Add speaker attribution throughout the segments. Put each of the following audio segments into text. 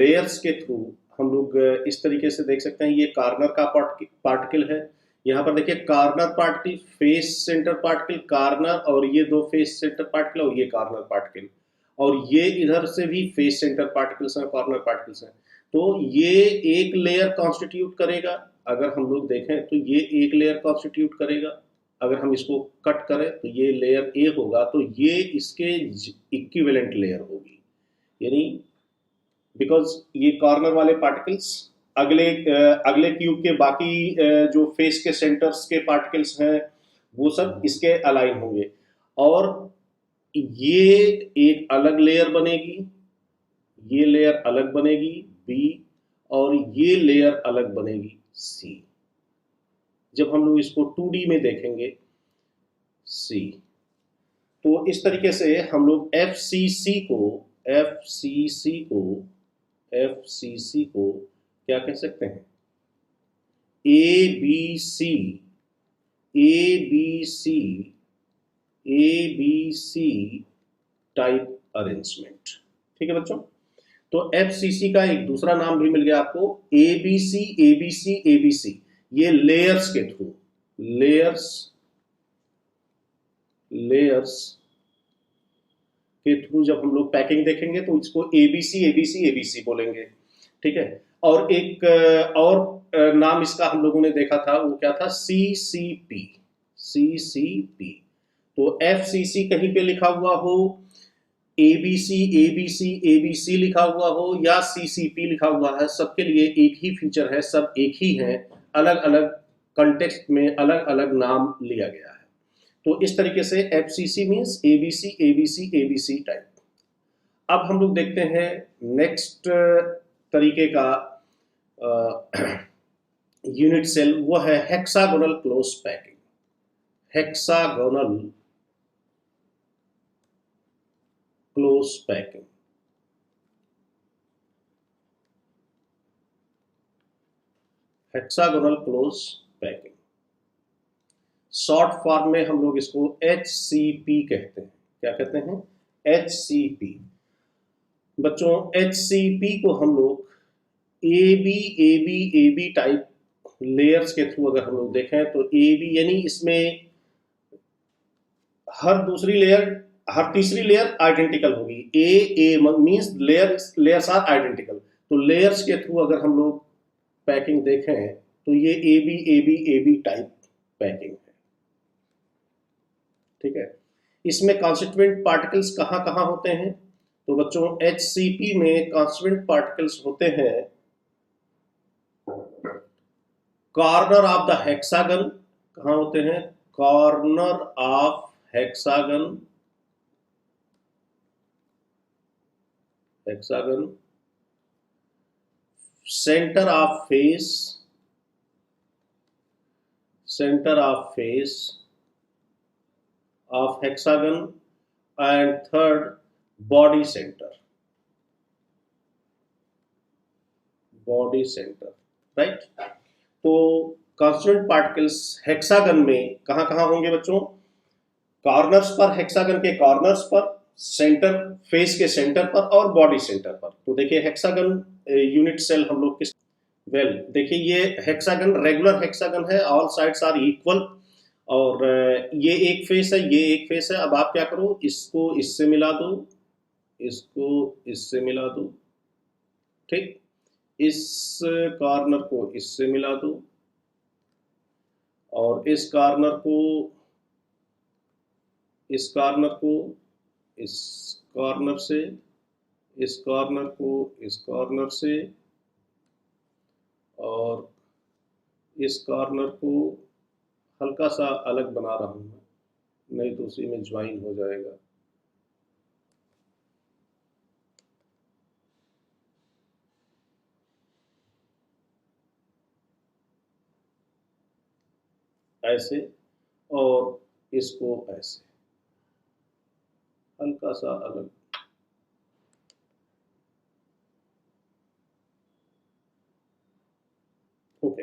Speaker 1: Layers के through हम लोग इस तरीके से देख सकते हैं। ये कार्नर का पार्टिकल है। यहाँ पर देखिए corner particle, face centre particle, corner, और ये दो फेस सेंटर पार्टिकल और ये कार्नर पार्टिकल, और ये इधर से भी फेस सेंटर पार्टिकल्स हैं, कार्नर पार्टिकल्स हैं। तो ये एक लेयर कॉन्स्टिट्यूट करेगा। अगर हम लोग देखें तो ये एक लेयर कॉन्स्टिट्यूट करेगा। अगर हम इसको कट करें तो ये लेयर ए होगा, तो ये इसके इक्विवेलेंट लेयर होगी। यानी बिकॉज ये कॉर्नर वाले पार्टिकल्स अगले क्यूब के बाकी जो फेस के सेंटर्स के पार्टिकल्स हैं वो सब इसके अलाइन होंगे, और ये एक अलग लेयर बनेगी, ये लेयर अलग बनेगी बी, और ये लेयर अलग बनेगी सी। जब हम लोग इसको 2D में देखेंगे सी, तो इस तरीके से हम लोग FCC को क्या कह सकते हैं? ABC type arrangement. ठीक है बच्चों, तो FCC का एक दूसरा नाम भी मिल गया आपको, ABC। ये लेयर्स के थ्रू, लेयर्स के थ्रू जब हम लोग पैकिंग देखेंगे तो इसको ABC बोलेंगे। ठीक है, और एक और नाम इसका हम लोगों ने देखा था, वो क्या था? CCP। तो FCC कहीं पे लिखा हुआ हो, ABC लिखा हुआ हो, या CCP लिखा हुआ है, सबके लिए एक ही फीचर है, सब एक ही है, अलग अलग कंटेक्स्ट में अलग अलग नाम लिया गया है। तो इस तरीके से FCC मीन्स ABC टाइप। अब हम लोग देखते हैं नेक्स्ट तरीके का यूनिट सेल, वो है hexagonal close packing. Hexagonal close packing, hexagonal close packing, short form में हम लोग इसको HCP कहते हैं। क्या कहते हैं? HCP। बच्चों HCP को हम लोग AB टाइप लेयर्स के थ्रू अगर हम लोग देखें तो AB यानी इसमें हर तीसरी लेयर आइडेंटिकल होगी। A means layers are identical. तो लेयर्स के थ्रू अगर हम लोग पैकिंग देखें तो ये AB टाइप पैकिंग है। ठीक है, इसमें कॉन्स्टिट्यूएंट पार्टिकल्स कहाँ कहाँ होते हैं? तो बच्चों HCP में कॉन्स्टिट्यूएंट पार्टिकल्स होते हैं कॉर्नर ऑफ द हेक्सागन। कहाँ होते हैं? Corner of hexagon, centre of face of hexagon, and third body centre, right. तो कॉन्स्टिट्यूएंट पार्टिकल्स हेक्सागन में कहाँ कहाँ होंगे बच्चों? कॉर्नर्स पर, हेक्सागन के कॉर्नर्स पर, सेंटर, फेस के सेंटर पर, और बॉडी सेंटर पर। तो देखिए हेक्सागन यूनिट सेल हम लोग किस, देखिए ये हेक्सागन रेगुलर हेक्सागन है, ऑल साइड्स आर इक्वल, और ये एक फेस है, ये एक फेस है। अब आप क्या करो, इसको इससे मिला दो, इसको इससे मिला दो, ठीक, इस कॉर्नर को इससे मिला दो, और इस कॉर्नर को इस कॉर्नर से, इस कॉर्नर को इस कॉर्नर से, और इस कॉर्नर को हल्का सा अलग बना रहा हूं मैं, नहीं तो उसी में ज्वाइन हो जाएगा। ऐसे, और इसको ऐसे हल्का सा अलग। ओके,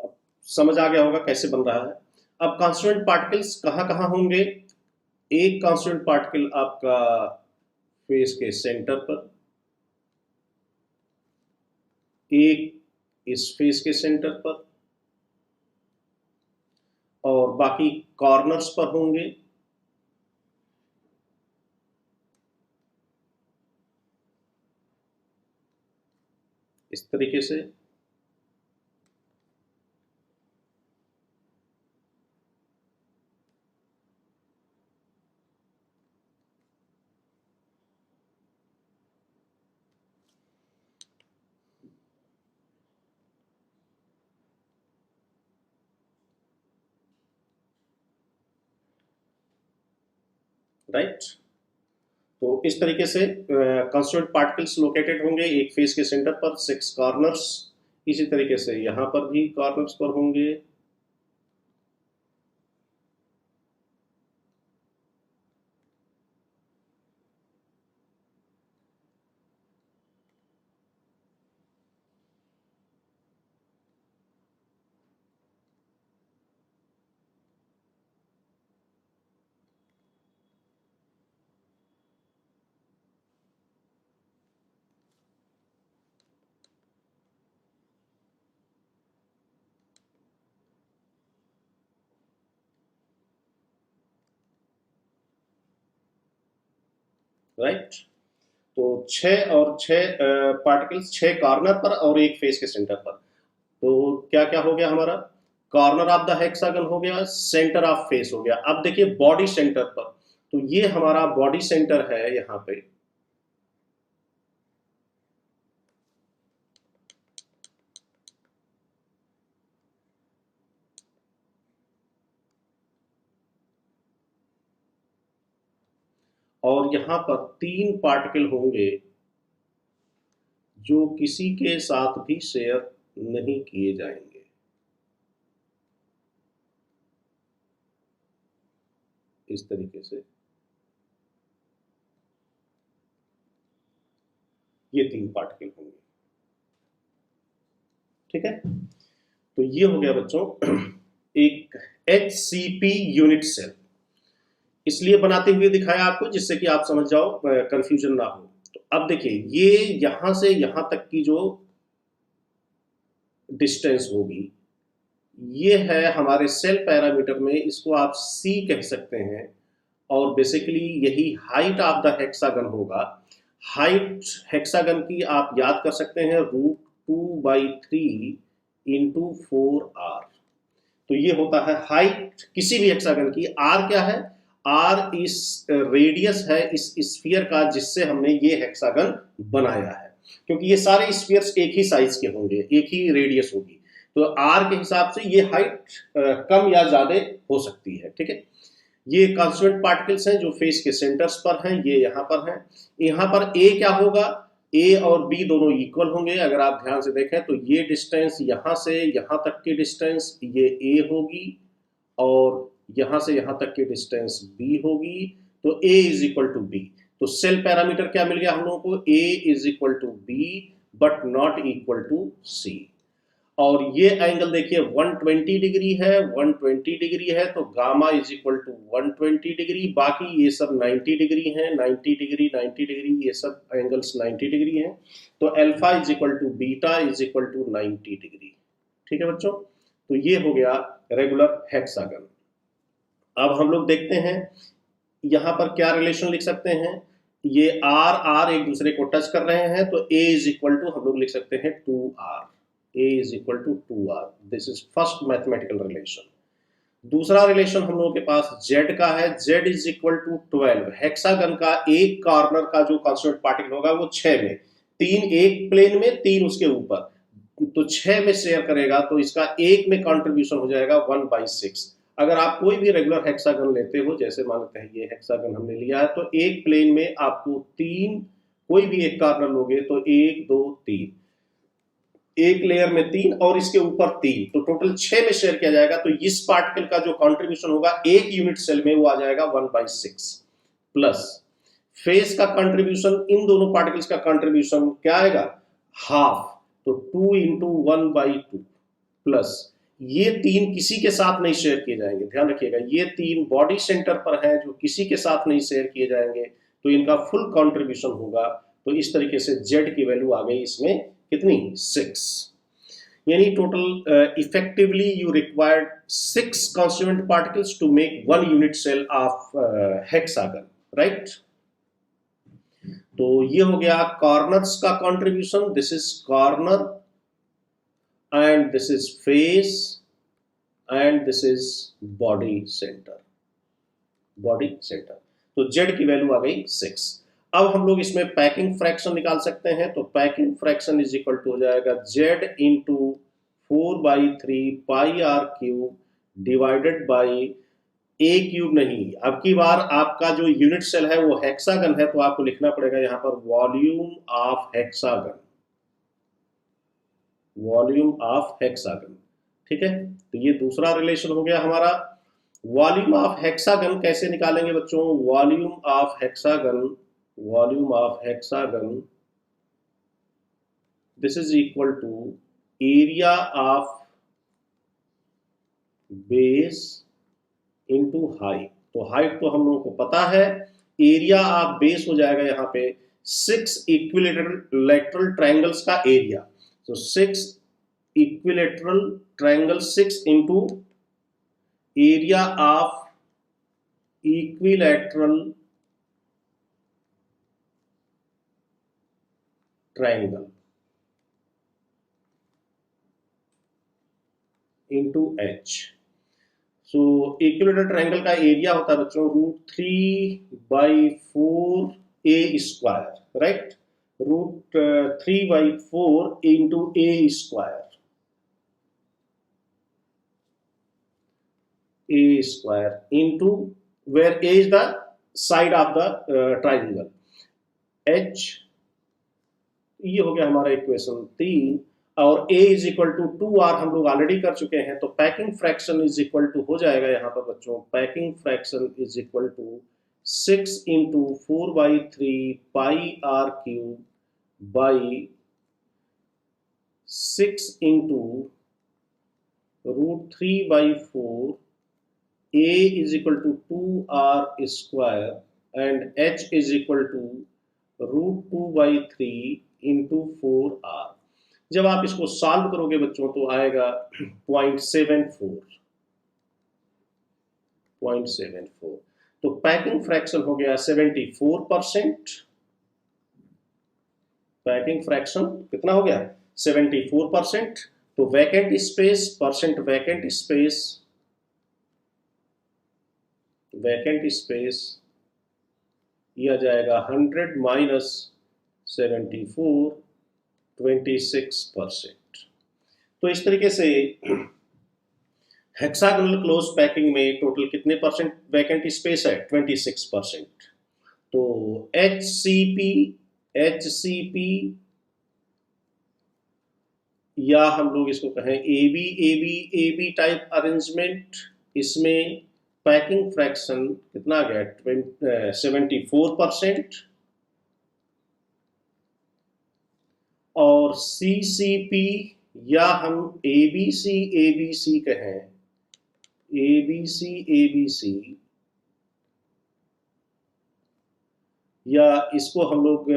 Speaker 1: अब समझ आ गया होगा कैसे बन रहा है। अब कॉन्स्टिट्यूएंट पार्टिकल्स कहाँ कहाँ होंगे? एक कॉन्स्टिट्यूएंट पार्टिकल आपका फेस के सेंटर पर, एक इस फेस के सेंटर पर और बाकी कॉर्नर्स पर होंगे। इस तरीके से राइट। तो इस तरीके से कंस्टिट्यूएंट पार्टिकल्स लोकेटेड होंगे एक फेस के सेंटर पर, 6 कॉर्नर्स। इसी तरीके से यहां पर भी कॉर्नर्स पर होंगे। राइट। तो 6 और 6 पार्टिकल्स 6 कॉर्नर पर और एक फेस के सेंटर पर। तो क्या क्या हो गया हमारा, कॉर्नर ऑफ द हेक्सागन हो गया, सेंटर ऑफ फेस हो गया। अब देखिए बॉडी सेंटर पर, तो ये हमारा बॉडी सेंटर है यहां पे। और यहां पर 3 पार्टिकल होंगे जो किसी के साथ भी शेयर नहीं किए जाएंगे। इस तरीके से ये 3 पार्टिकल होंगे। ठीक है, तो ये हो गया बच्चों एक HCP यूनिट सेल। इसलिए बनाते हुए दिखाया आपको जिससे कि आप समझ जाओ, कंफ्यूजन ना हो। तो अब देखिए ये यहां से यहां तक की जो डिस्टेंस होगी, ये है हमारे सेल पैरामीटर में, इसको आप C कह सकते हैं। और बेसिकली यही हाइट ऑफ द हेक्सागन होगा। हाइट हेक्सागन की आप याद कर सकते हैं √2/3 इंटू 4r। तो ये होता है हाइट किसी भी हेक्सागन की। r क्या है, r इस रेडियस है इस स्फीयर का जिससे हमने ये हेक्सागन बनाया है। क्योंकि ये सारे स्फीयर्स एक ही साइज के होंगे, एक ही रेडियस होगी, तो r के हिसाब से ये हाइट कम या ज्यादा हो सकती है। ठीक है, ये कॉन्स्टिट्यूएंट पार्टिकल्स हैं जो फेस के सेंटर्स पर हैं, ये यहाँ पर हैं। यहाँ पर a क्या होगा, a और b दोनों इक्वल होंगे। अगर आप ध्यान से देखें तो ये डिस्टेंस यहाँ से यहाँ तक की डिस्टेंस ये a होगी और यहाँ से यहाँ तक की डिस्टेंस b होगी। तो a is equal to b। तो सेल पैरामीटर क्या मिल गया हम लोगों को, a is equal to b but not equal to c। और ये एंगल देखिए 120 डिग्री है, 120 डिग्री है, तो gamma is equal to 120 degree. बाकी ये सब 90 डिग्री हैं, 90 डिग्री 90 डिग्री, ये सब एंगल्स 90 डिग्री हैं। तो alpha is equal to beta is equal to 90 degree. ठीक है बच्चों, तो ये हो गया रेगुलर हेक्सागन। अब हम लोग देखते हैं यहां पर क्या रिलेशन लिख सकते हैं। ये आर आर एक दूसरे को टच कर रहे हैं, तो a इज इक्वल टू हम लोग लिख सकते हैं 2r। a is equal to 2r. This is first mathematical relation. दूसरा रिलेशन हम लोगों के पास z का है, z is equal to 12। Hexagon का एक कॉर्नर का जो कॉन्स्टिट्यूएंट पार्टिकल होगा वो 6 में, 3 एक प्लेन में, 3 उसके ऊपर, तो 6 में शेयर करेगा, तो इसका एक में कंट्रीब्यूशन हो जाएगा 1/6। अगर आप कोई भी रेगुलर हेक्सागन लेते हो, जैसे मानते हैं ये हेक्सागन हमने लिया है, तो एक प्लेन में आपको 3 कोई भी एक कॉर्नर लोगे तो 1 2 3, एक लेयर में 3 और इसके ऊपर 3, तो टोटल 6 में शेयर किया जाएगा। तो इस पार्टिकल का जो कंट्रीब्यूशन होगा एक यूनिट सेल में वो आ जाएगा 1/6 प्लस फेस का कंट्रीब्यूशन, इन दोनों पार्टिकल्स का कंट्रीब्यूशन क्या आएगा, हाफ, तो 2 इंटू 1/2 प्लस ये 3 किसी के साथ नहीं शेयर किए जाएंगे। ध्यान रखिएगा ये 3 बॉडी सेंटर पर है जो किसी के साथ नहीं शेयर किए जाएंगे, तो इनका फुल कंट्रीब्यूशन होगा। तो इस तरीके से z की वैल्यू आ गई इसमें कितनी 6, यानी total effectively you required 6 constituent particles to make 1 unit cell of hexagon, right. तो ये हो गया कॉर्नर्स का contribution, this is corner and this is face and this is body centre, body centre. तो Z की वैल्यू आ गई 6। अब हम लोग इसमें पैकिंग फ्रैक्शन निकाल सकते हैं, तो packing fraction is equal to हो जाएगा Z into 4/3 pi r cube divided by A cube नहीं, अब की बार आपका जो यूनिट सेल है वो हेक्सागन है, तो आपको लिखना पड़ेगा यहां पर volume of hexagon, volume of hexagon, ठीक है। तो ये दूसरा रिलेशन हो गया हमारा। वॉल्यूम ऑफ हेक्सागन कैसे निकालेंगे बच्चों, volume of hexagon, volume of hexagon this is equal to area of base into height. तो हाइट तो हम लोगों को पता है, एरिया ऑफ बेस हो जाएगा यहाँ पे 6 इक्विलैटरल ट्रायंगल्स का एरिया, तो 6 equilateral triangle 6 into area of equilateral triangle into H। So equilateral triangle का एरिया होता है बच्चों √3/4 A², right, √3/4 into A² into where A is the side of the triangle, H, ये हो गया हमारा इक्वेशन 3, और A is equal to 2R हम लोग ऑलरेडी कर चुके हैं, तो packing fraction is equal to हो जाएगा यहाँ पर बच्चों, packing fraction is equal to 6 into 4/3 pi r cube by 6 into √3/4 A is equal to 2R square and H is equal to √2/3 into 4R। जब आप इसको सॉल्व करोगे बच्चों तो आएगा 0.74। तो पैकिंग फ्रैक्शन हो गया 74%, पैकिंग फ्रैक्शन कितना हो गया 74%। तो vacant space, percent vacant space, vacant space यह आ जाएगा 100 माइनस 74, 26%। तो इस तरीके से हेक्सागोनल क्लोज पैकिंग में टोटल कितने परसेंट वैकेंट स्पेस है 26%। तो HCP या हम लोग इसको कहें AB टाइप अरेंजमेंट, इसमें पैकिंग फ्रैक्शन कितना आ गया 74%। और CCP या हम ABC कहें, ABC या इसको हम लोग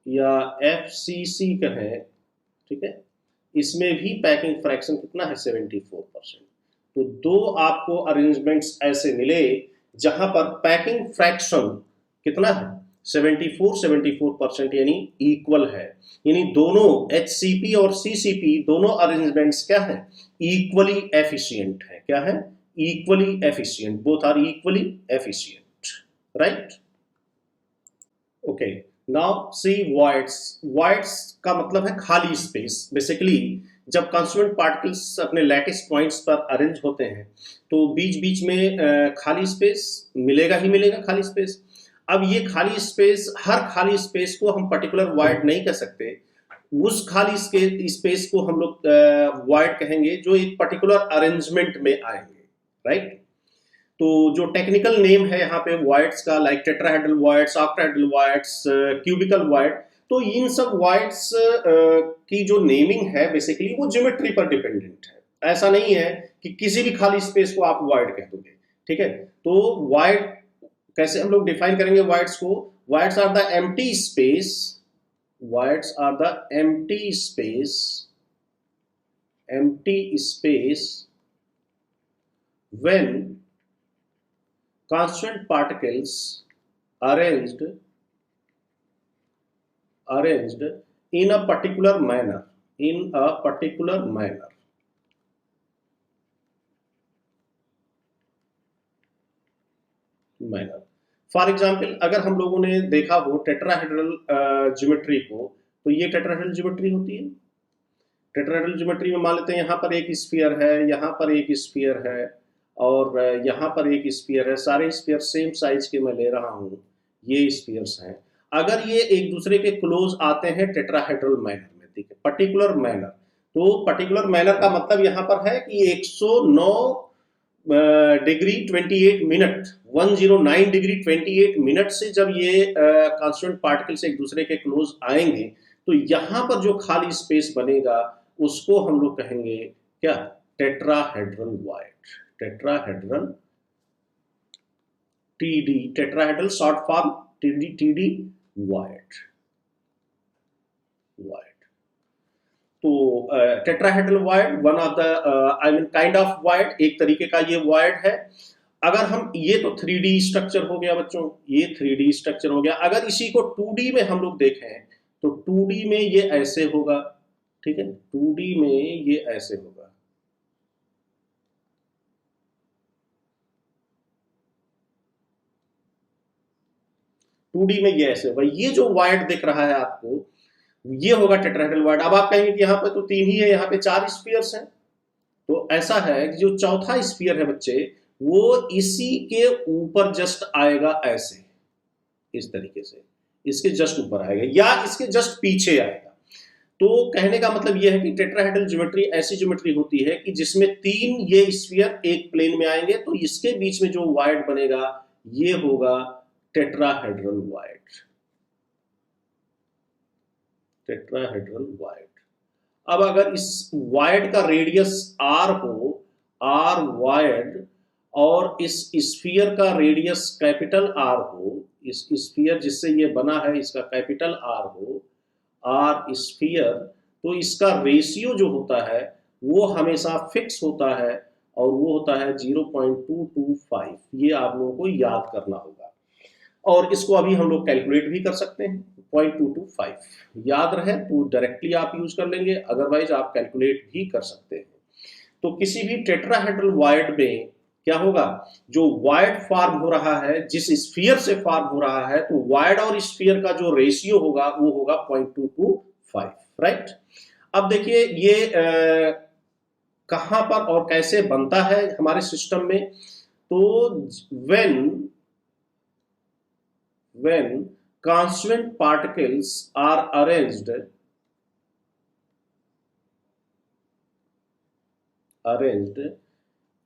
Speaker 1: या FCC कहें, ठीक है, इसमें भी पैकिंग फ्रैक्शन कितना है 74%। तो दो आपको अरेंजमेंट्स ऐसे मिले जहां पर पैकिंग फ्रैक्शन कितना है 74% यानी इक्वल है, यानी दोनों HCP और CCP दोनों अरेंजमेंट्स क्या है इक्वली एफिशिएंट है। क्या है equally efficient, both are equally efficient, right. Okay, now see voids का मतलब है खाली स्पेस। बेसिकली जब कॉन्स्टिट्यूएंट पार्टिकल्स अपने लैटिस पॉइंट्स पर अरेंज होते हैं तो बीच बीच में खाली स्पेस मिलेगा ही मिलेगा, खाली स्पेस। अब ये खाली स्पेस, हर खाली स्पेस को हम पर्टिकुलर वॉइड नहीं कह सकते, उस खाली स्पेस को हम लोग वॉइड कहेंगे जो एक पर्टिकुलर अरेंजमेंट में आएंगे, राइट। तो जो टेक्निकल नेम है यहाँ पे वॉइड्स का, like tetrahedral voids, octahedral voids, cubical void, तो इन सब वॉइड्स की जो नेमिंग है बेसिकली वो ज्योमेट्री पर डिपेंडेंट है। ऐसा नहीं है कि किसी भी खाली स्पेस को आप वॉइड कह दोगे, ठीक है। तो वॉइड कैसे हम लोग डिफाइन करेंगे voids को? Voids are the empty space, voids are the empty space when constant particles arranged in a particular manner, for example अगर हम लोगों ने देखा हो टेट्राहेड्रल ज्योमेट्री को, तो ये टेट्राहेड्रल ज्योमेट्री होती है। टेट्राहेड्रल ज्योमेट्री में मान लेते हैं यहाँ पर एक स्फीयर है, यहाँ पर एक स्फीयर है और यहाँ पर एक स्फीयर है। सारे स्फीयर सेम साइज के मैं ले रहा हूँ, ये स्फीयर्स हैं। अगर ये एक दूसरे के क्लोज आते हैं टेट्राहेड्रल मैनर में, ठीक है, पर्टिकुलर मैनर, तो पर्टिकुलर मैनर का मतलब यहाँ पर है कि 109 डिग्री 28 मिनट 109 डिग्री 28 मिनट से जब ये कांस्टेंट पार्टिकल्स एक दूसरे के क्लोज आएंगे, तो यहाँ पर जो खाली स्पेस बनेगा उसको हम लोग कहेंगे क्या? Tetrahedral void, tetrahedral TD, tetrahedral short form TD void. तो tetrahedral void one of the I mean kind of void, एक तरीके का ये वॉइड है। अगर हम ये तो 3D स्ट्रक्चर हो गया बच्चों, ये 3D स्ट्रक्चर हो गया। अगर इसी को 2D में हम लोग देखें तो 2D में ये ऐसे होगा, ठीक है, 2D में ये ऐसे होगा। में ये ऐसे होगा। ये जो वॉइड दिख रहा है आपको, ये होगा टेट्राहेड्रल वॉइड। अब आप कहेंगे कि यहाँ पे तो 3 ही है, यहाँ पे 4 स्फीयर्स हैं। तो ऐसा है कि जो चौथा स्फीयर है बच्चे, वो इसी के ऊपर जस्ट आएगा ऐसे, इस तरीके से इसके जस्ट ऊपर आएगा या इसके जस्ट पीछे आएगा। तो कहने का मतलब यह है कि टेट्राहेड्रल ज्योमेट्री ऐसी ज्योमेट्री होती है कि जिसमें 3 ये स्फीयर एक प्लेन में आएंगे, तो इसके बीच में जो वॉइड बनेगा ये होगा टेट्राहेड्रल वॉइड, टेट्राहेड्रल वॉइड। अब अगर इस वॉइड का रेडियस r हो, r वॉइड, और इस स्फीयर का रेडियस कैपिटल R हो, इस स्फीयर जिससे ये बना है इसका कैपिटल R हो, R स्फीयर, तो इसका रेशियो जो होता है वो हमेशा फिक्स होता है और वो होता है 0.225। ये आप लोगों को याद करना होगा और इसको अभी हम लोग कैलकुलेट भी कर सकते हैं। 0.225 याद रहे तो डायरेक्टली आप यूज कर लेंगे, अदरवाइज आप कैलकुलेट भी कर सकते हैं। तो किसी भी टेट्राहेड्रल वॉइड में क्या होगा, जो वॉइड फॉर्म हो रहा है, जिस स्फीयर से फॉर्म हो रहा है, तो वॉइड और स्फीयर का जो रेशियो होगा वो होगा 0.225, राइट। अब देखिए ये कहां पर और कैसे बनता है हमारे सिस्टम में। तो when constant particles are arranged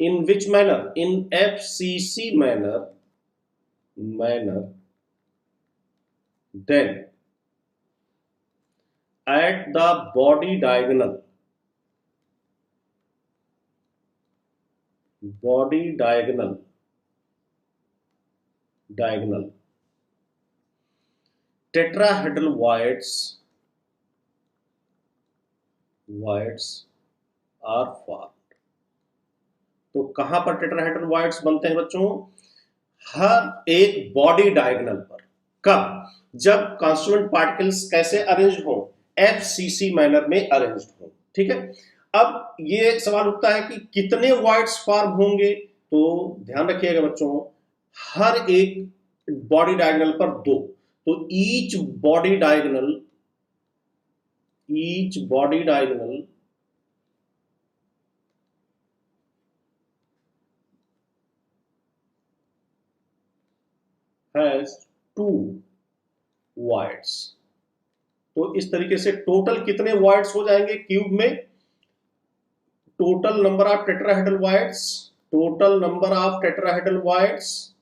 Speaker 1: in which manner? In FCC manner, then at the body diagonal, tetrahedral voids are formed। तो कहां पर टेट्राहेड्रल वॉइड्स बनते हैं बच्चों? हर एक बॉडी डायगोनल पर। कब? जब कांस्टीट्यूएंट पार्टिकल्स कैसे अरेंज हो? FCC मैनर में अरेंज हो, ठीक है। अब ये सवाल उठता है कि कितने वॉइड्स फॉर्म होंगे, तो ध्यान रखिएगा बच्चों, हर एक बॉडी डायगोनल पर 2। तो each body diagonal has 2 voids. तो इस तरीके से टोटल कितने वॉइड्स हो जाएंगे क्यूब में? Total number of tetrahedral voids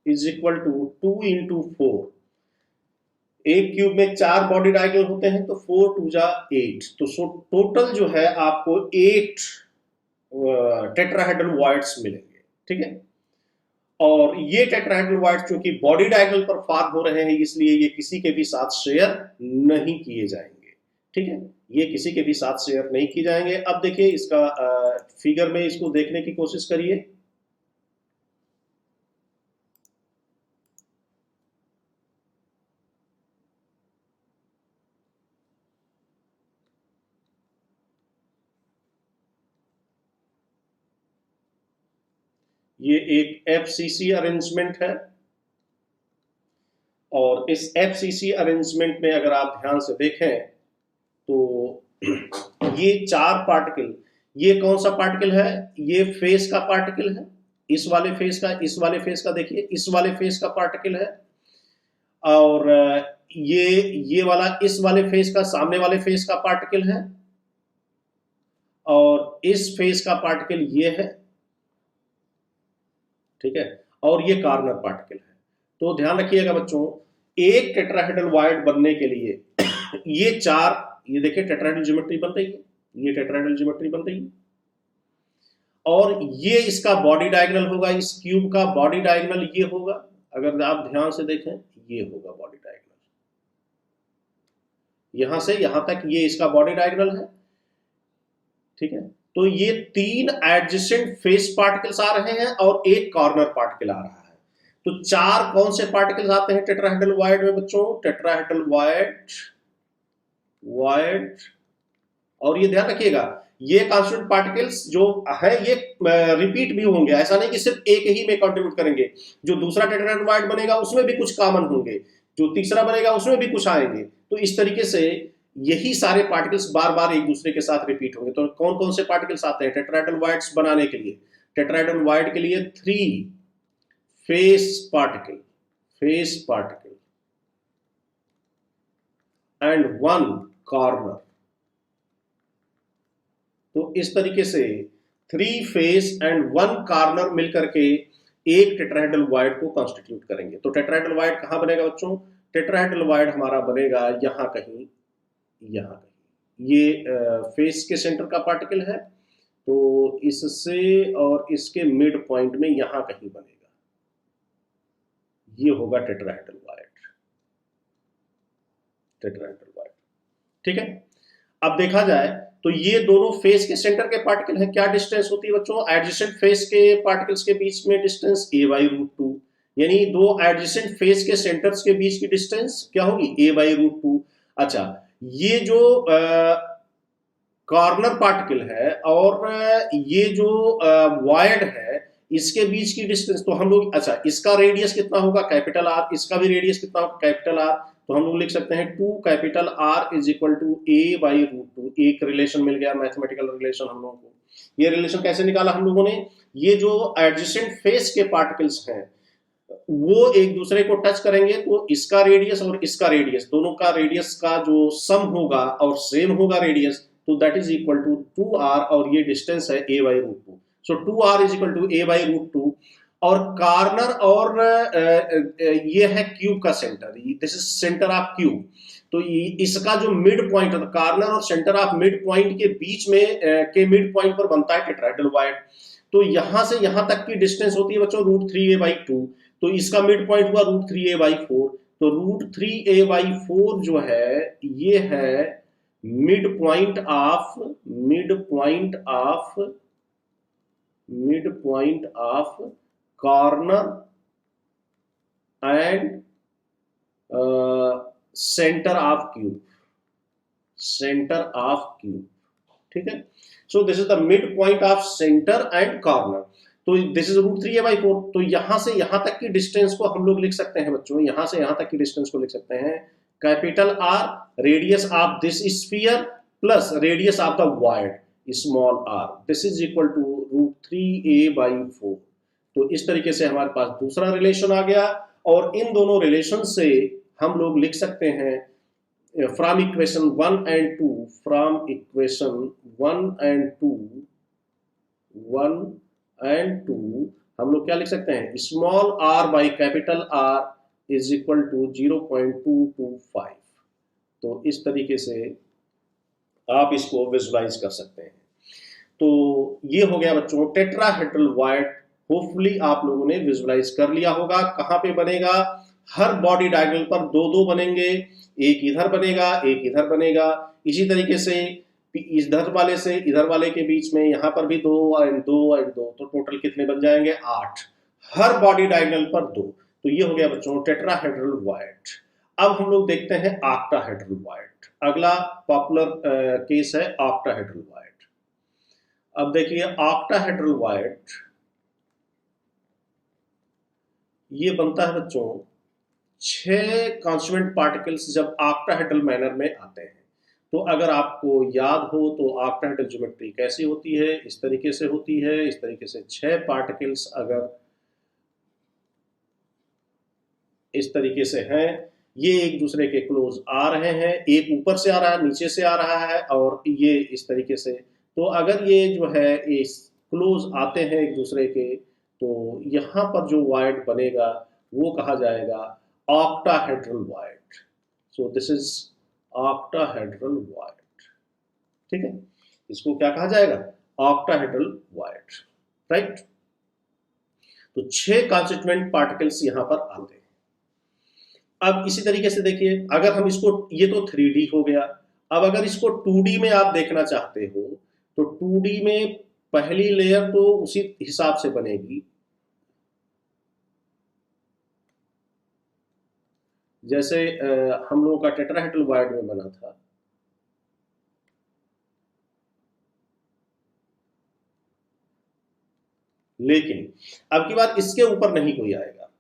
Speaker 1: is equal to 2 into 4। एक क्यूब में 4 बॉडी डायगोनल होते हैं, तो 4 2 जा 8। तो टोटल जो है आपको 8 टेट्राहेड्रल वॉइड्स मिलेंगे, ठीक है। और ये टेट्राहेड्रल वॉइड्स चूंकि बॉडी डायगोनल पर फॉर्म हो रहे हैं, इसलिए ये किसी के भी साथ शेयर नहीं किए जाएंगे, ठीक है। ये किसी के भी साथ शेयर नहीं किए जाएंगे। अब देखिए इसका फिगर में इसको देखने की कोशिश करिए। ये एक एफसीसी अरेंजमेंट है, और इस एफसीसी अरेंजमेंट में अगर आप ध्यान से देखें तो ये चार पार्टिकल, ये कौन सा पार्टिकल है? ये फेस का पार्टिकल है, इस वाले फेस का, इस वाले फेस का, देखिए इस वाले फेस का पार्टिकल है। और ये वाला इस वाले फेस का, सामने वाले फेस का पार्टिकल है। और इस फेस का पार्टिकल ये है, ठीक है। और ये कॉर्नर पार्टिकल है। तो ध्यान रखिएगा बच्चों, एक टेट्राहेड्रल वॉइड बनने के लिए ये चार, ये देखिए टेट्राहेड्रल ज्योमेट्री बन रही है, ये टेट्राहेड्रल ज्योमेट्री बन रही है। और ये इसका बॉडी डायगोनल होगा, इस क्यूब का बॉडी डायगोनल ये होगा। अगर आप ध्यान से देखें, ये होगा बॉडी डायगोनल, यहां से यहां तक ये इसका बॉडी डायगोनल है, ठीक है। तो ये तीन एडजेसेंट फेस पार्टिकल्स आ रहे हैं और एक कॉर्नर पार्टिकल आ रहा है। तो चार कौन से पार्टिकल्स आते हैं टेट्राहेड्रल वॉइड में बच्चों? Tetrahedral void. और ये ध्यान रखिएगा, ये कॉन्स्टिट्यूएंट पार्टिकल्स जो है ये रिपीट भी होंगे, ऐसा नहीं कि सिर्फ एक ही में कंट्रीब्यूट करेंगे। जो दूसरा टेट्राहेड्रल वॉइड बनेगा उसमें भी कुछ कॉमन होंगे, जो तीसरा बनेगा उसमें भी कुछ आएंगे। तो इस तरीके से यही सारे पार्टिकल्स बार बार एक दूसरे के साथ रिपीट होंगे। तो कौन कौन से पार्टिकल्स आते हैं टेट्राहेड्रल वॉइड्स बनाने के लिए? टेट्राहेड्रल वॉइड के लिए 3 फेस पार्टिकल एंड 1 कॉर्नर। तो इस तरीके से 3 फेस एंड 1 कॉर्नर मिलकर के एक टेट्राहेड्रल वॉइड को कॉन्स्टिट्यूट करेंगे। तो टेट्राहेड्रल वॉइड कहां बनेगा बच्चों? टेट्राहेड्रल वॉइड हमारा बनेगा यहां कहीं, यहां कहीं। ये फेस के सेंटर का पार्टिकल है, तो इससे और इसके मिड पॉइंट में यहां कहीं बनेगा, ये होगा टेट्राहेड्रल वॉइड, ठीक है। अब देखा जाए तो ये दोनों फेस के सेंटर के पार्टिकल हैं। क्या डिस्टेंस होती है बच्चों एडजेसेंट फेस के पार्टिकल्स के बीच में? डिस्टेंस a/√2, यानी दो एडजेसेंट फेस के सेंटर्स के बीच की डिस्टेंस क्या होगी? a/√2। अच्छा, ये जो कॉर्नर पार्टिकल है और ये जो वॉइड है, इसके बीच की डिस्टेंस तो हम लोग, अच्छा इसका रेडियस कितना होगा? Capital R. इसका भी रेडियस कितना होगा? Capital R. तो हम लोग लिख सकते हैं 2 capital R is equal to a/√2। एक रिलेशन मिल गया, मैथमेटिकल रिलेशन हम लोगों को। ये रिलेशन कैसे निकाला हम लोगों ने? ये जो एडजेसेंट फेस के पार्टिकल्स हैं वो एक दूसरे को टच करेंगे, तो इसका रेडियस और इसका रेडियस, दोनों का रेडियस का जो सम होगा और सेम होगा रेडियस, तो that is equal to 2r, और ये डिस्टेंस है a/√2। So 2r is equal to a/√2। और कॉर्नर और ये है क्यूब का centre, this is centre of cube. तो इसका जो मिड पॉइंट है, कॉर्नर और सेंटर ऑफ मिड पॉइंट के बीच में के मिड पॉइंट पर बनता है टेट्राहेड्रल वॉइड। तो यहां से यहां तक की डिस्टेंस होती है बच्चों √3a/2। तो इसका मिड पॉइंट हुआ √3a/4। तो √3a/4 जो है ये है mid point of corner and centre of cube, ठीक है। So this is the mid point of centre and corner. तो दिस इज √3a/4। तो यहां से यहां तक की डिस्टेंस को हम लोग लिख सकते हैं बच्चों, यहां से यहां तक की डिस्टेंस को लिख सकते हैं capital R, radius of this sphere plus radius of the void small r, this is equal to √3a/4। तो इस तरीके से हमारे पास दूसरा रिलेशन आ गया। और इन दोनों रिलेशन से हम लोग लिख सकते हैं फ्रॉम इक्वेशन 1 and 2, हम लोग क्या लिख सकते हैं? Small r by capital R is equal to 0.225। तो इस तरीके से आप इसको विजुलाइज कर सकते हैं। तो ये हो गया बच्चों टेट्राहेड्रल वायड। होपफुली आप लोगों ने विजुलाइज कर लिया होगा। कहाँ पे बनेगा? हर बॉडी डायगोनल पर दो दो बनेंगे, एक इधर बनेगा, एक इधर बनेगा। इसी तरीके से इधर वाले से इधर वाले के बीच में यहाँ पर भी दो एंड दो एंड दो, तो टोटल कितने बन जाएंगे? 8। हर बॉडी डायगोनल पर दो। तो ये हो गया बच्चों टेट्राहेड्रल वायड। अब हम लोग देखते हैं ऑक्टाहेड्रल वायड। अगला पॉपुलर केस है ऑक्टाहेड्रल वायड। अब देखिए ऑक्टाहेड्रल वायड ये बनता है बच्चों 6 कॉन्स्टिट्यूएंट पार्टिकल्स जब ऑक्टाहेड्रल मैनर में आते हैं। तो अगर आपको याद हो तो ऑक्टाहेड्रल ज्योमेट्री कैसी होती है? इस तरीके से होती है। इस तरीके से 6 पार्टिकल्स अगर इस तरीके से हैं, ये एक दूसरे के क्लोज आ रहे हैं, एक ऊपर से आ रहा है, नीचे से आ रहा है, और ये इस तरीके से। तो अगर ये जो है इस क्लोज आते हैं एक दूसरे के, तो यहाँ पर जो वायड बनेगा वो कहा जाएगा octahedral wide. So this is octahedral wide. ठीक है, इसको क्या कहा जाएगा? Octahedral wide, right. तो 6 कॉन्स्टिट्यूएंट पार्टिकल्स यहाँ पर आते हैं। अब इसी तरीके से देखिए, अगर हम इसको, ये तो 3D हो गया। अब अगर इसको 2D में आप देखना चाहते हो तो 2D में पहली लेयर तो उसी हिसाब से बनेगी जैसे हम लोगों का टेट्राहेड्रल वायड में बना था। लेकिन अब की बार इसके ऊपर नहीं कोई आएगा,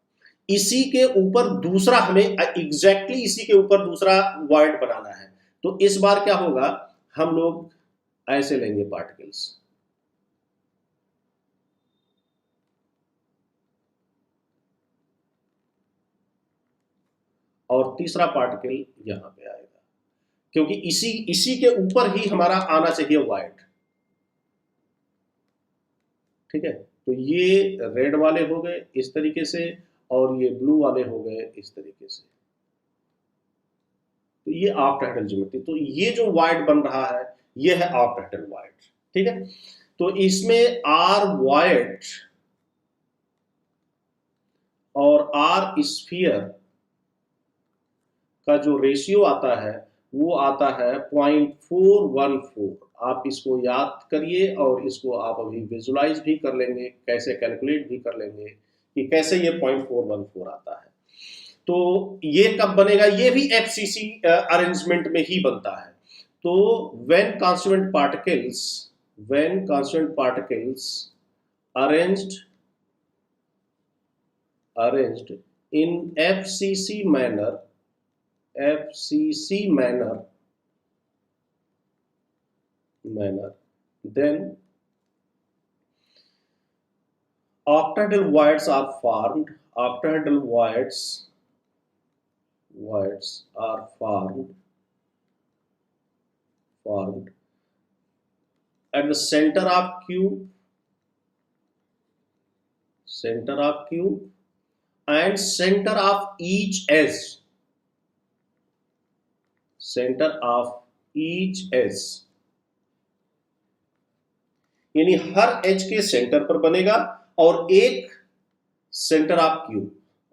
Speaker 1: इसी के ऊपर दूसरा, हमें एग्जैक्टली इसी के ऊपर दूसरा वायड बनाना है। तो इस बार क्या होगा? हम लोग ऐसे लेंगे पार्टिकल्स, और तीसरा पार्टिकल यहां पे आएगा, क्योंकि इसी के ऊपर ही हमारा आना चाहिए वायड। ठीक है, तो ये रेड वाले हो गए इस तरीके से, और ये ब्लू वाले हो गए इस तरीके से। तो ये ऑक्टाहेड्रल ज्योमेट्री। तो ये जो वायड बन रहा है ये है ऑक्टाहेड्रल वायड। ठीक है, तो इसमें आर वायड और आर स्फीयर का जो रेशियो आता है वो आता है 0.414। आप इसको याद करिए और इसको आप अभी विजुलाइज भी कर लेंगे, कैसे कैलकुलेट भी कर लेंगे कि कैसे ये 0.414 आता है। तो ये कब बनेगा? ये भी एफसीसी अरेंजमेंट में ही बनता है। तो when constituent particles arranged in FCC manner, then octahedral voids are formed. Octahedral voids are formed at the center of cube and center of each edge. यानी हर एज के सेंटर पर बनेगा, और एक सेंटर ऑफ क्यूब।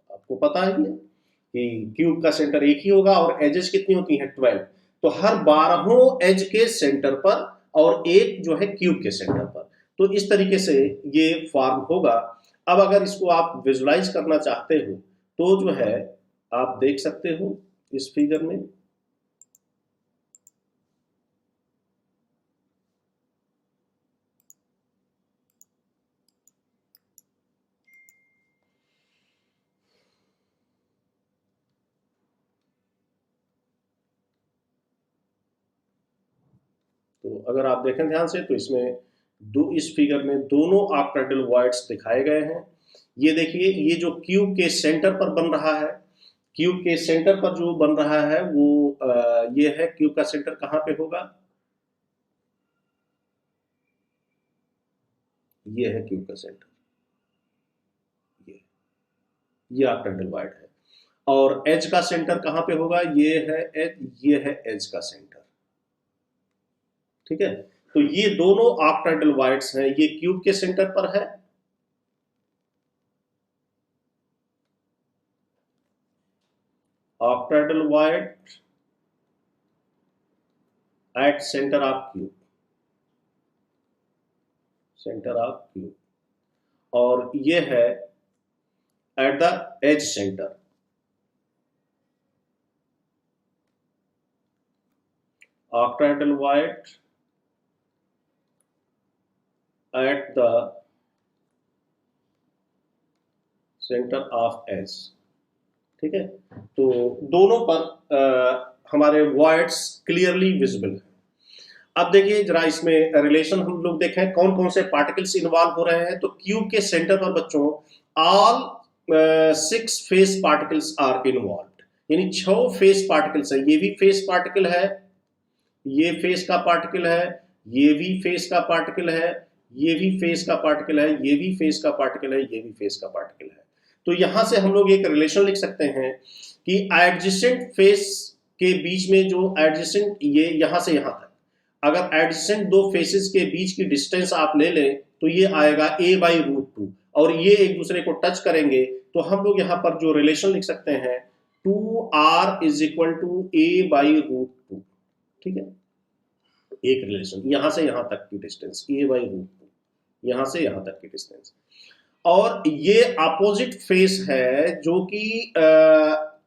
Speaker 1: आपको पता है कि क्यूब का सेंटर एक ही होगा और एजेस कितनी होती हैं? 12। तो हर 12 एज के सेंटर पर और एक जो है क्यूब के सेंटर पर। तो इस तरीके से ये फॉर्म होगा। अब अगर इसको आप विजुलाइज करना चाहते हो तो जो है आप देख सकते हो इस फिगर में। तो अगर आप देखें ध्यान से तो इसमें इस फिगर में दोनों ऑक्टाहेड्रल वॉइड्स दिखाए गए हैं। ये देखिए, ये जो क्यूब के सेंटर पर बन रहा है, क्यूब के सेंटर पर जो बन रहा है वो ये है। क्यूब का सेंटर कहाँ पे होगा? ये है क्यूब का सेंटर, ये ऑक्टाहेड्रल वॉइड है। और एज का सेंटर कहाँ पे होगा? ये है एज, ये है एज का सेंटर। ठीक है, तो ये दोनों ऑक्टाहेड्रल वॉइड्स हैं, ये क्यूब के सेंटर पर है, octahedral void at center of cube, center of cube, और ये है at the edge center, octahedral void at the center of edge। ठीक है, तो दोनों पर हमारे वॉइड्स क्लियरली विजिबल है। अब देखिए जरा इसमें रिलेशन हम लोग देखें कौन कौन से पार्टिकल्स इन्वॉल्व हो रहे हैं। तो क्यूब के सेंटर पर बच्चों all 6 face particles are involve, यानी 6 फेस पार्टिकल्स है। ये भी फेस पार्टिकल है, ये फेस का पार्टिकल है, ये भी फेस का पार्टिकल है, ये भी फेस का पार्टिकल है, ये भी फेस का पार्टिकल है, ये भी फेस का पार्टिकल है। तो यहां से हम लोग एक रिलेशन लिख सकते हैं कि एडजेसेंट फेस के बीच में जो एडजेसेंट, ये यहां से यहां तक, अगर एडजेसेंट दो फेसेस के बीच की डिस्टेंस आप ले लें तो ये आएगा a/√2, और ये एक दूसरे को टच करेंगे तो हम लोग यहाँ पर जो रिलेशन लिख सकते हैं 2r = a/√2। ठीक है, एक रिलेशन यहां से यहां तक की डिस्टेंस a/√2, यहां से यहां तक की डिस्टेंस, और ये अपोजिट फेस है जो कि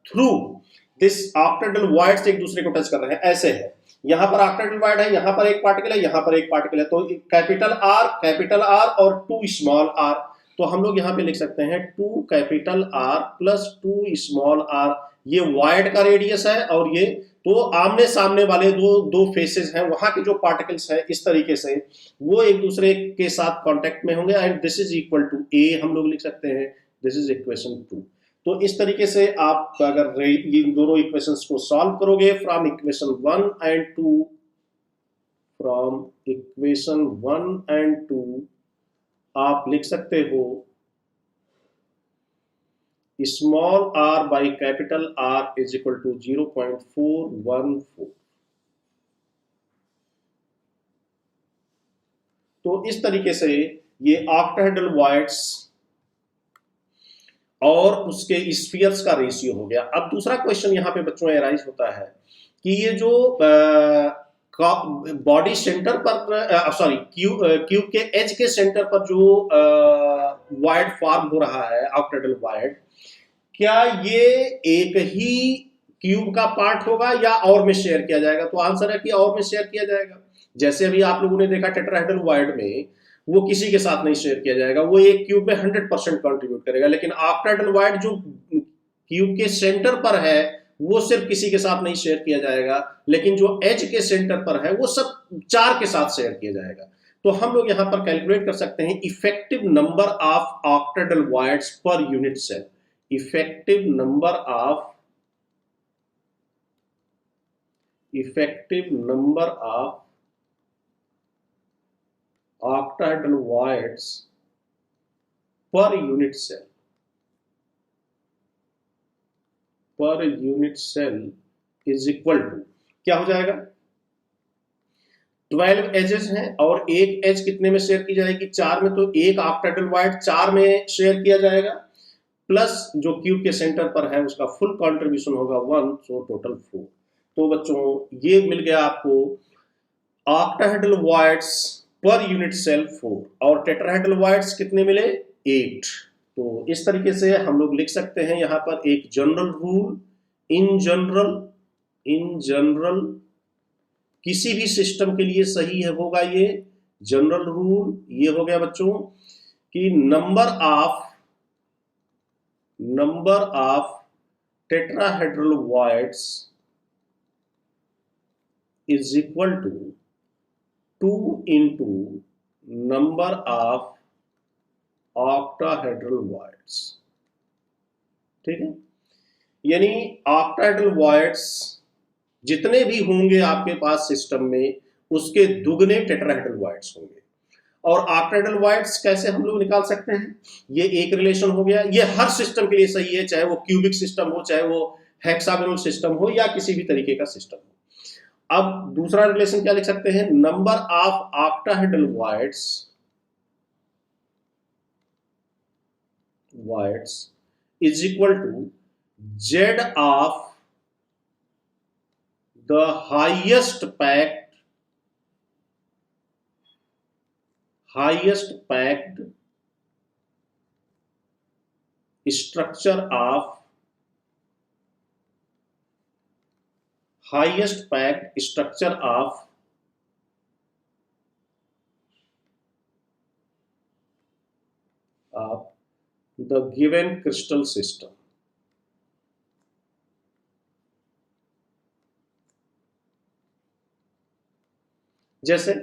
Speaker 1: थ्रू दिस ऑक्टाहेड्रल वॉइड्स एक दूसरे को टच कर रहे हैं, ऐसे है। यहां पर ऑक्टाहेड्रल वॉइड है, यहां पर एक पार्टिकल है, यहां पर एक पार्टिकल है, तो कैपिटल आर और 2 स्मॉल आर। तो हम लोग यहां पे लिख सकते हैं 2 capital R plus 2 small r, ये वॉइड का रेडियस है, और ये तो आमने सामने वाले दो फेसेस हैं, वहां के जो पार्टिकल्स हैं इस तरीके से वो एक दूसरे के साथ कांटेक्ट में होंगे, and this is equal to a हम लोग लिख सकते हैं, दिस इज इक्वेशन 2। तो इस तरीके से आप अगर इन दोनों इक्वेशंस को सॉल्व करोगे from equation 1 and 2, from equation 1 and 2 आप लिख सकते हो small r by capital R is equal to 0.414। तो इस तरीके से ये ऑक्टाहेड्रल वॉइड्स और उसके स्फीयर्स का रेशियो हो गया। अब दूसरा क्वेश्चन यहाँ पे बच्चों एराइज होता है कि ये जो बॉडी सेंटर पर सॉरी क्यूब के एज के सेंटर पर जो वॉइड फॉर्म हो रहा है ऑक्टाहेड्रल वॉइड, क्या ये एक ही क्यूब का पार्ट होगा या और में शेयर किया जाएगा? तो आंसर है कि और में शेयर किया जाएगा। जैसे अभी आप लोगों ने देखा टेट्राहेड्रल वॉइड में वो किसी के साथ नहीं शेयर किया जाएगा, वो एक क्यूब में 100% कंट्रीब्यूट करेगा, लेकिन ऑक्टाहेड्रल वॉइड जो क्यूब के सेंटर पर है वो सिर्फ किसी के साथ नहीं शेयर किया जाएगा, लेकिन जो एज के सेंटर पर है वो सब 4 के साथ शेयर किया जाएगा। तो हम लोग यहां पर कैलकुलेट कर सकते हैं effective number of octahedral voids per unit cell, effective number of octahedral voids per unit cell is equal to, क्या हो जाएगा? 12 एजेस हैं और एक एज कितने में शेयर की जाएगी? 4 में। तो एक ऑक्टाहेड्रल वॉइड 4 में शेयर किया जाएगा, प्लस जो क्यूब के सेंटर पर है उसका फुल कंट्रीब्यूशन होगा 1, सो टोटल 4। तो बच्चों ये मिल गया आपको octahedral voids per unit cell 4, और टेट्राहेड्रल वॉइड्स कितने मिले? 8। तो इस तरीके से हम लोग लिख सकते हैं यहाँ पर एक जनरल रूल, इन जनरल किसी भी सिस्टम के लिए सही है होगा ये जनरल रूल। ये हो गया बच्चों कि number of tetrahedral voids is equal to 2 into number of octahedral voids। ठीक है, यानी ऑक्टाहेड्रल वॉइड्स जितने भी होंगे आपके पास सिस्टम में उसके दुगने टेट्राहेड्रल वॉइड्स होंगे। और ऑक्टाहेड्रल वॉइड्स कैसे हम लोग निकाल सकते हैं? ये एक रिलेशन हो गया, ये हर सिस्टम के लिए सही है, चाहे वो क्यूबिक सिस्टम हो, चाहे वो हेक्सागोनल सिस्टम हो, या किसी भी तरीके का सिस्टम हो। अब दूसरा रिलेशन क्या लिख सकते हैं, number of octahedral voids is equal to z of the highest packed structure of the given crystal system. जैसे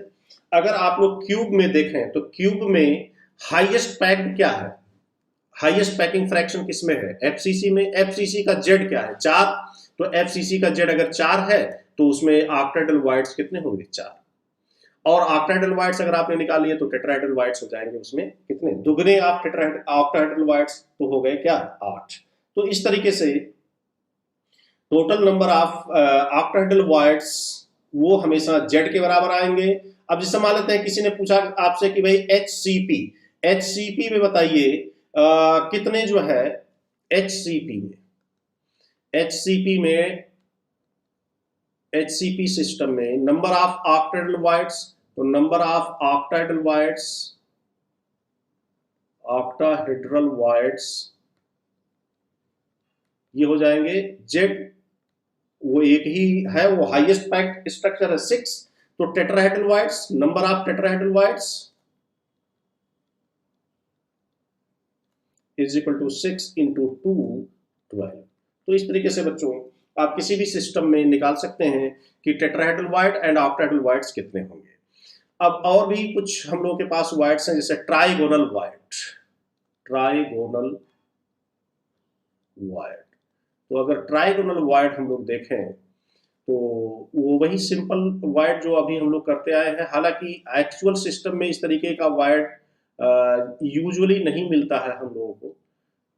Speaker 1: अगर आप लोग क्यूब में देखें तो क्यूब में हाईएस्ट पैक्ड क्या है, हाईएस्ट पैकिंग फ्रैक्शन किसमें है, एफसीसी में। एफसीसी का जेड क्या है, 4। तो एफसीसी का जेड अगर 4 है तो उसमें ऑक्टाहेड्रल वॉइड्स कितने होंगे, 4। और ऑक्टाहेड्रल वॉइड्स अगर आपने निकाल लिए तो टेट्राहेड्रल वॉइड्स हो जाएंगे उसमें कितने, दुगने ऑफ ऑक्टाहेड्रल वॉइड्स तो हो गए क्या, 8। तो इस तरीके से total number of octahedral voids वो हमेशा जेड के बराबर आएंगे। अब जैसे मान लेते हैं किसी ने पूछा आपसे कि भाई एचसीपी में बताइए कितने जो है एचसीपी सिस्टम में नंबर ऑफ ऑक्टाहेड्रल वॉइड्स, तो नंबर ऑफ ऑक्टाहेड्रल वॉइड्स ये हो जाएंगे जेड, वो एक ही है, वो हाईएस्ट पैक्ड स्ट्रक्चर है 6। तो tetrahedral voids, number of tetrahedral voids is equal to 6 into 2 12। तो इस तरीके से बच्चों आप किसी भी सिस्टम में निकाल सकते हैं कि tetrahedral void and octahedral voids कितने होंगे। अब और भी कुछ हम लोगों के पास वॉइड्स हैं, जैसे ट्राइगोनल वॉइड। तो अगर ट्राइगोनल वॉइड हम लोग देखें तो वो वही सिंपल वॉइड जो अभी हम लोग करते आए हैं। हालांकि एक्चुअल सिस्टम में इस तरीके का वॉइड यूजुअली नहीं मिलता है हम लोगों को,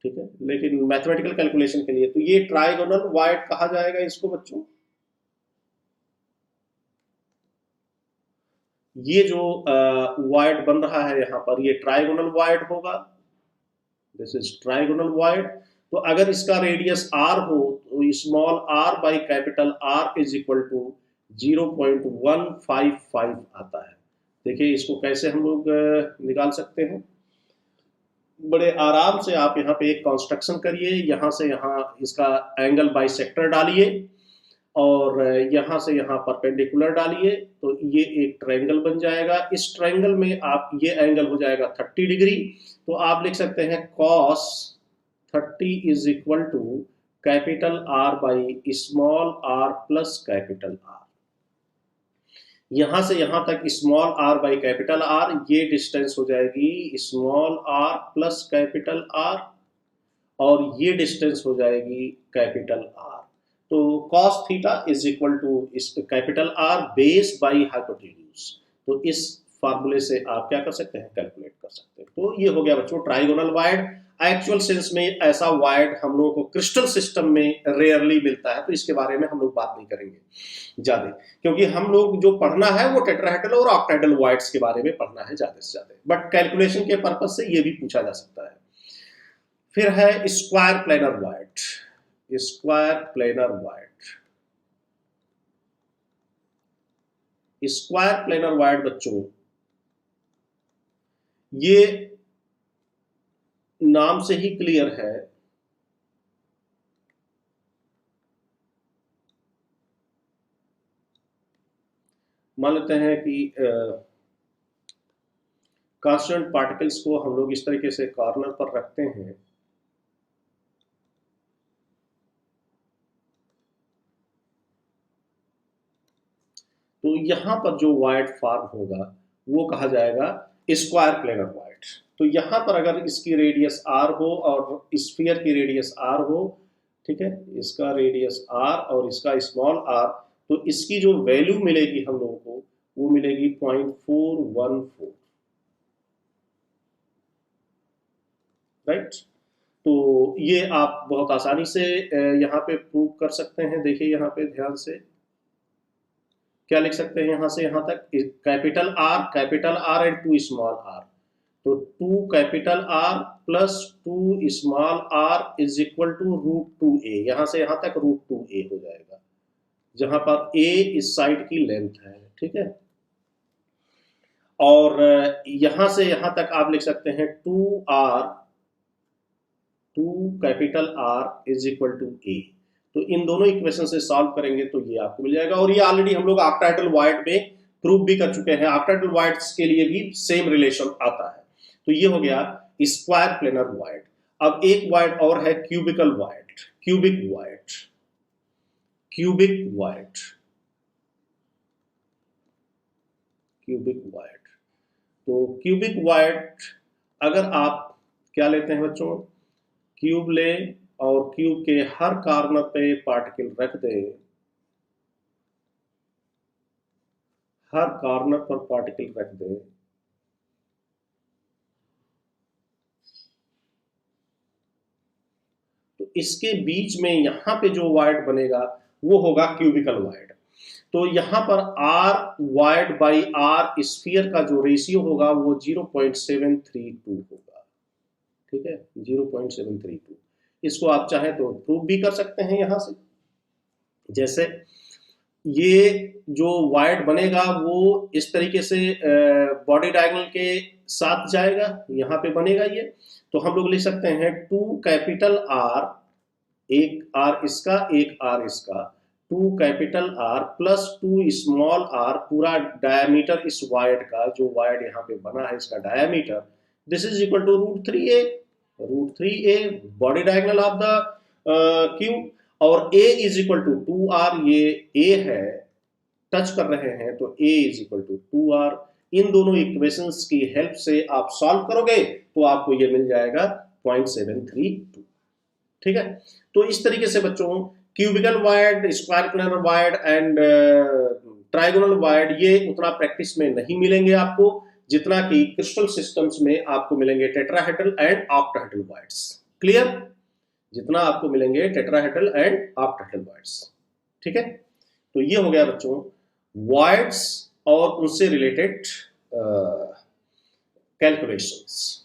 Speaker 1: ठीक है, लेकिन मैथमेटिकल कैलकुलेशन के लिए तो ये ट्राइगोनल वॉइड कहा जाएगा इसको बच्चों। ये जो वॉइड बन रहा है यहाँ पर ये ट्राइगोनल वॉइड होगा, दिस इज ट्राइगोनल वॉइड। तो अगर इसका रेडियस r हो तो small r by capital R is equal to 0.155 आता है। देखिए इसको कैसे हम लोग निकाल सकते हैं, बड़े आराम से आप यहाँ पे एक कंस्ट्रक्शन करिए, यहाँ से यहाँ इसका एंगल बाइसेक्टर डालिए और यहाँ से यहाँ परपेंडिकुलर डालिए, तो ये एक ट्रायंगल बन जाएगा। इस ट्रायंगल में आप ये एंगल हो जाएगा 30 डिग्री। तो आप लिख सकते हैं cos 30 is equal to capital R by small r plus capital R। यहां से यहां तक small r by capital R, ये डिस्टेंस हो जाएगी small r plus capital R, और ये डिस्टेंस हो जाएगी कैपिटल R। तो cos theta is equal to capital R base by hypotenuse. तो इस फार्मूले से आप क्या कर सकते हैं, कैलकुलेट कर सकते हैं। तो ये हो गया बच्चों ट्राइगोनल वॉइड। एक्चुअल सेंस में ऐसा वॉइड हम लोगों को क्रिस्टल सिस्टम में रेयरली मिलता है, तो इसके बारे में हम लोग बात नहीं करेंगे ज्यादा, क्योंकि हम लोग जो पढ़ना है वो टेट्राहेड्रल और ऑक्टाहेड्रल वॉइड्स के बारे में पढ़ना है ज्यादा से ज्यादा, बट कैलकुलेशन के पर्पज से ये भी पूछा जा सकता है। फिर है square planar void. Square planar void बच्चों ये नाम से ही क्लियर है, मान लेते हैं कि कांस्टेंट पार्टिकल्स को हम लोग इस तरीके से कॉर्नर पर रखते हैं, तो यहां पर जो वॉइड फॉर्म होगा वो कहा जाएगा स्क्वायर प्लेनर वॉइड। तो यहां पर अगर इसकी रेडियस r हो और स्फीयर की रेडियस r हो, ठीक है, इसका रेडियस r और इसका स्मॉल r, तो इसकी जो वैल्यू मिलेगी हम लोगों को वो मिलेगी 0.414, राइट। तो ये आप बहुत आसानी से यहाँ पे प्रूव कर सकते हैं। देखिए यहाँ पे ध्यान से क्या लिख सकते हैं यहाँ से यहाँ तक, capital R and 2 small r, तो 2 capital R plus 2 small r is equal to √2a, यहाँ से यहाँ तक √2a हो जाएगा, जहां पर a इस साइड की लेंथ है, ठीक है। और यहां से यहां तक आप लिख सकते हैं 2 capital R is equal to a, तो इन दोनों इक्वेशन से सॉल्व करेंगे तो ये आपको मिल जाएगा। और ये ऑलरेडी हम लोग ऑक्टाहेड्रल वॉइड में प्रूव भी कर चुके हैं, ऑक्टाहेड्रल वॉइड्स के लिए भी सेम रिलेशन आता है। तो ये हो गया स्क्वायर प्लेनर वॉइड। अब एक वॉइड और है cubical void, cubic void, cubic void, cubic void. तो क्यूबिक वॉइड अगर आप क्या लेते हैं बच्चों, क्यूब ले और क्यूब के हर कॉर्नर पे पार्टिकल रख दे, हर कॉर्नर पर पार्टिकल रख दे, तो इसके बीच में यहां पे जो वॉइड बनेगा वो होगा क्यूबिकल वॉइड। तो यहां पर r void by r sphere का जो रेशियो होगा वो 0.732 होगा, ठीक है, 0.732। इसको आप चाहें तो प्रूव भी कर सकते हैं यहां से, जैसे ये जो वॉइड बनेगा वो इस तरीके से बॉडी डायगोनल के साथ जाएगा, यहाँ पे बनेगा ये। तो हम लोग लिख सकते हैं 2 कैपिटल आर, एक आर इसका एक आर इसका, 2 capital R plus 2 small r, पूरा डायमीटर इस वॉइड का, जो वॉइड यहाँ पे बना है इसका diameter, this is equal to √3a, body diagonal of the cube. और a is equal to 2r, ये a है, टच कर रहे हैं तो a is equal to 2r। इन दोनों इक्वेशंस की हेल्प से आप सॉल्व करोगे तो आपको ये मिल जाएगा 0.732, ठीक है। तो इस तरीके से बच्चों cubical void, square planar void and trigonal void ये उतना प्रैक्टिस में नहीं मिलेंगे आपको जितना कि क्रिस्टल सिस्टम्स में आपको मिलेंगे tetrahedral and octahedral voids. Clear? जितना आपको मिलेंगे टेट्राहेड्रल एंड ऑक्टाहेड्रल वॉइड्स, ठीक है। तो ये हो गया बच्चों वॉइड्स और उनसे रिलेटेड कैलकुलेशंस।